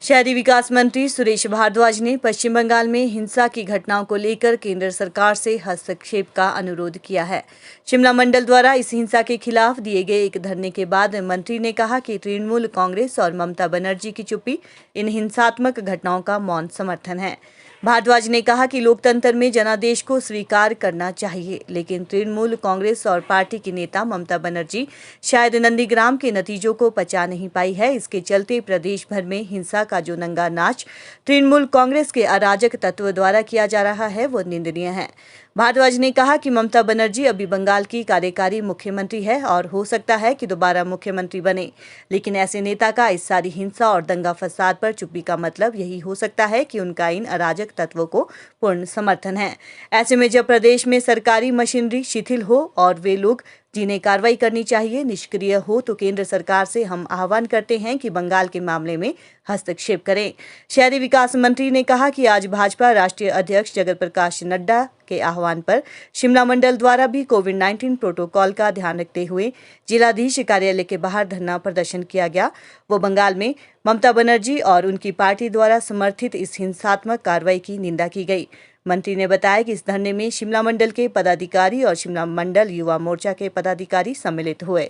शहरी विकास मंत्री सुरेश भारद्वाज ने पश्चिम बंगाल में हिंसा की घटनाओं को लेकर केंद्र सरकार से हस्तक्षेप का अनुरोध किया है। शिमला मंडल द्वारा इस हिंसा के खिलाफ दिए गए एक धरने के बाद मंत्री ने कहा कि तृणमूल कांग्रेस और ममता बनर्जी की चुप्पी इन हिंसात्मक घटनाओं का मौन समर्थन है। भारद्वाज ने कहा कि लोकतंत्र में जनादेश को स्वीकार करना चाहिए, लेकिन तृणमूल कांग्रेस और पार्टी की नेता ममता बनर्जी शायद नंदीग्राम के नतीजों को पचा नहीं पाई है। इसके चलते प्रदेश भर में हिंसा का जो नंगा नाच तृणमूल कांग्रेस के अराजक तत्व द्वारा किया जा रहा है वो निंदनीय है। भारद्वाज ने कहा कि ममता बनर्जी अभी बंगाल की कार्यकारी मुख्यमंत्री है और हो सकता है कि दोबारा मुख्यमंत्री बने, लेकिन ऐसे नेता का इस सारी हिंसा और दंगा फसाद पर चुप्पी का मतलब यही हो सकता है कि उनका इन अराजक तत्वों को पूर्ण समर्थन है। ऐसे में जब प्रदेश में सरकारी मशीनरी शिथिल हो और वे लोग जिन्हें कार्रवाई करनी चाहिए निष्क्रिय हो, तो केंद्र सरकार से हम आह्वान करते हैं कि बंगाल के मामले में हस्तक्षेप करें। शहरी विकास मंत्री ने कहा कि आज भाजपा राष्ट्रीय अध्यक्ष जगत प्रकाश नड्डा के आह्वान पर शिमला मंडल द्वारा भी कोविड-19 प्रोटोकॉल का ध्यान रखते हुए जिलाधीश कार्यालय के बाहर धरना प्रदर्शन किया गया। वो बंगाल में ममता बनर्जी और उनकी पार्टी द्वारा समर्थित इस हिंसात्मक कार्रवाई की निंदा की गई। मंत्री ने बताया कि इस धरने में शिमला मंडल के पदाधिकारी और शिमला मंडल युवा मोर्चा के पदाधिकारी सम्मिलित हुए।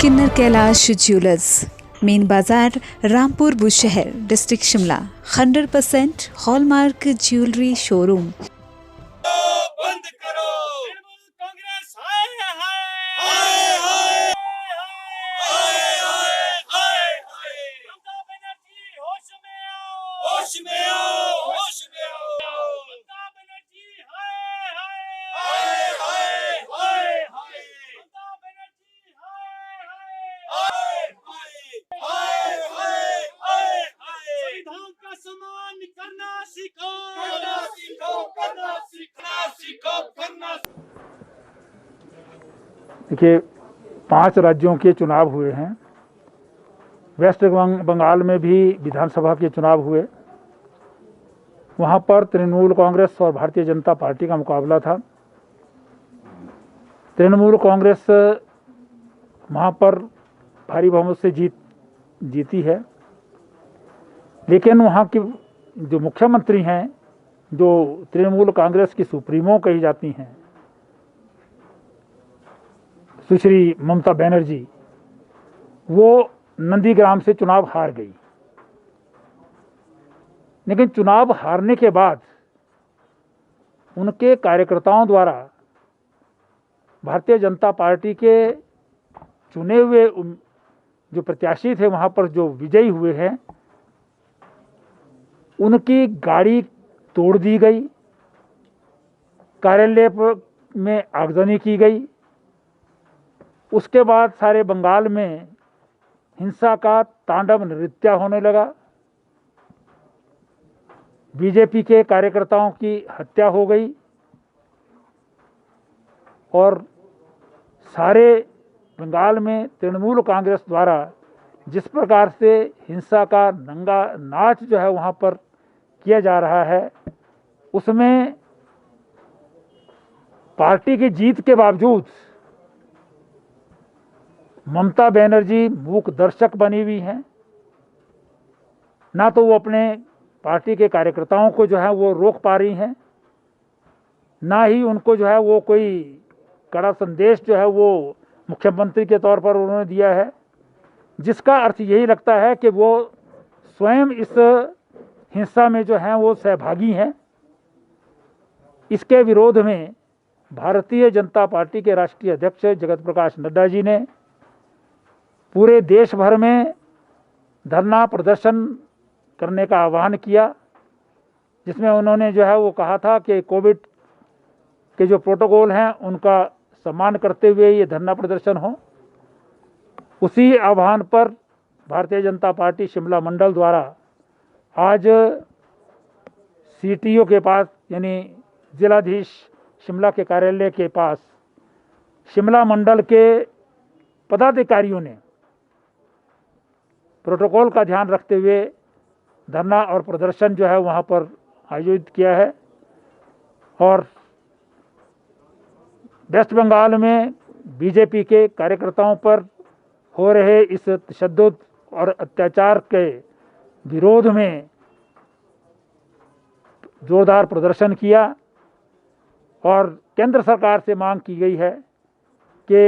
किन्नर Kailash jewellers, main Bazar, Rampur Bushahr, district Shimla. 100% hallmark jewellery showroom. बंद करो कांग्रेस, हाय हाय हाय हाय हाय हाय हाय। ममता बनर्जी होश में आओ, होश में आओ, होश में आओ। ममता बनर्जी हाय हाय हाय हाय हाय। ममता बनर्जी हाय हाय हाय हाय हाय हाय। संविधान का सम्मान करना सीखो, करना सीखो, करना सीखना सीखो, करना। देखिए, 5 राज्यों के चुनाव हुए हैं। वेस्ट बंगाल में भी विधानसभा के चुनाव हुए। वहाँ पर तृणमूल कांग्रेस और भारतीय जनता पार्टी का मुकाबला था। तृणमूल कांग्रेस वहाँ पर भारी बहुमत से जीती है, लेकिन वहाँ की जो मुख्यमंत्री हैं, जो तृणमूल कांग्रेस की सुप्रीमो कही जाती हैं, सुश्री ममता बनर्जी, वो नंदीग्राम से चुनाव हार गई। लेकिन चुनाव हारने के बाद उनके कार्यकर्ताओं द्वारा भारतीय जनता पार्टी के चुने हुए जो प्रत्याशी थे, वहाँ पर जो विजयी हुए हैं, उनकी गाड़ी तोड़ दी गई, कार्यालय में आगजनी की गई। उसके बाद सारे बंगाल में हिंसा का तांडव नृत्य होने लगा। बीजेपी के कार्यकर्ताओं की हत्या हो गई और सारे बंगाल में तृणमूल कांग्रेस द्वारा जिस प्रकार से हिंसा का नंगा नाच जो है वहाँ पर किया जा रहा है, उसमें पार्टी की जीत के बावजूद ममता बनर्जी मूक दर्शक बनी हुई हैं। ना तो वो अपने पार्टी के कार्यकर्ताओं को जो है वो रोक पा रही हैं, ना ही उनको जो है वो कोई कड़ा संदेश जो है वो मुख्यमंत्री के तौर पर उन्होंने दिया है, जिसका अर्थ यही लगता है कि वो स्वयं इस हिंसा में जो है वो सहभागी हैं। इसके विरोध में भारतीय जनता पार्टी के राष्ट्रीय अध्यक्ष जगत प्रकाश नड्डा जी ने पूरे देश भर में धरना प्रदर्शन करने का आह्वान किया, जिसमें उन्होंने जो है वो कहा था कि कोविड के जो प्रोटोकॉल हैं उनका सम्मान करते हुए ये धरना प्रदर्शन हो। उसी आह्वान पर भारतीय जनता पार्टी शिमला मंडल द्वारा आज सीटीओ के पास, यानी जिलाधीश शिमला के कार्यालय के पास, शिमला मंडल के पदाधिकारियों ने प्रोटोकॉल का ध्यान रखते हुए धरना और प्रदर्शन जो है वहाँ पर आयोजित किया है। और वेस्ट बंगाल में बीजेपी के कार्यकर्ताओं पर हो रहे इस तशद्दुद और अत्याचार के विरोध में जोरदार प्रदर्शन किया और केंद्र सरकार से मांग की गई है कि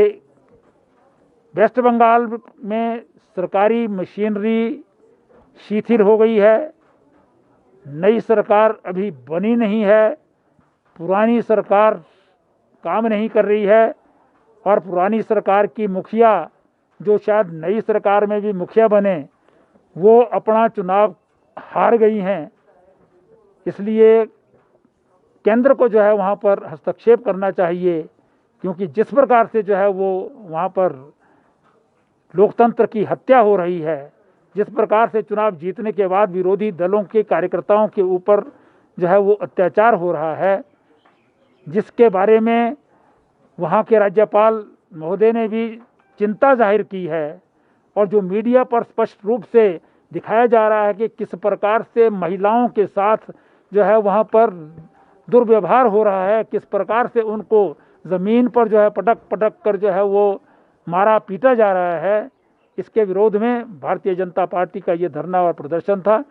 वेस्ट बंगाल में सरकारी मशीनरी शिथिल हो गई है, नई सरकार अभी बनी नहीं है, पुरानी सरकार काम नहीं कर रही है और पुरानी सरकार की मुखिया जो शायद नई सरकार में भी मुखिया बने वो अपना चुनाव हार गई हैं। इसलिए केंद्र को जो है वहाँ पर हस्तक्षेप करना चाहिए, क्योंकि जिस प्रकार से जो है वो वहाँ पर लोकतंत्र की हत्या हो रही है, जिस प्रकार से चुनाव जीतने के बाद विरोधी दलों के कार्यकर्ताओं के ऊपर जो है वो अत्याचार हो रहा है, जिसके बारे में वहाँ के राज्यपाल महोदय ने भी चिंता जाहिर की है और जो मीडिया पर स्पष्ट रूप से दिखाया जा रहा है कि किस प्रकार से महिलाओं के साथ जो है वहाँ पर दुर्व्यवहार हो रहा है, किस प्रकार से उनको ज़मीन पर जो है पटक पटक कर जो है वो मारा पीटा जा रहा है, इसके विरोध में भारतीय जनता पार्टी का ये धरना और प्रदर्शन था।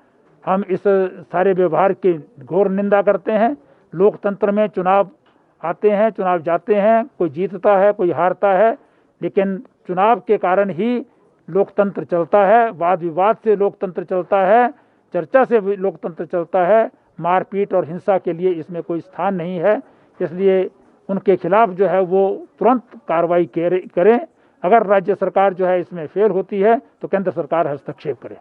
हम इस सारे व्यवहार की घोर निंदा करते हैं। लोकतंत्र में चुनाव आते हैं, चुनाव जाते हैं, कोई जीतता है, कोई हारता है, लेकिन चुनाव के कारण ही लोकतंत्र चलता है, वाद विवाद से लोकतंत्र चलता है, चर्चा से भी लोकतंत्र चलता है। मारपीट और हिंसा के लिए इसमें कोई स्थान नहीं है। इसलिए उनके खिलाफ जो है वो तुरंत कार्रवाई करें। अगर राज्य सरकार जो है इसमें फेल होती है तो केंद्र सरकार हस्तक्षेप करे।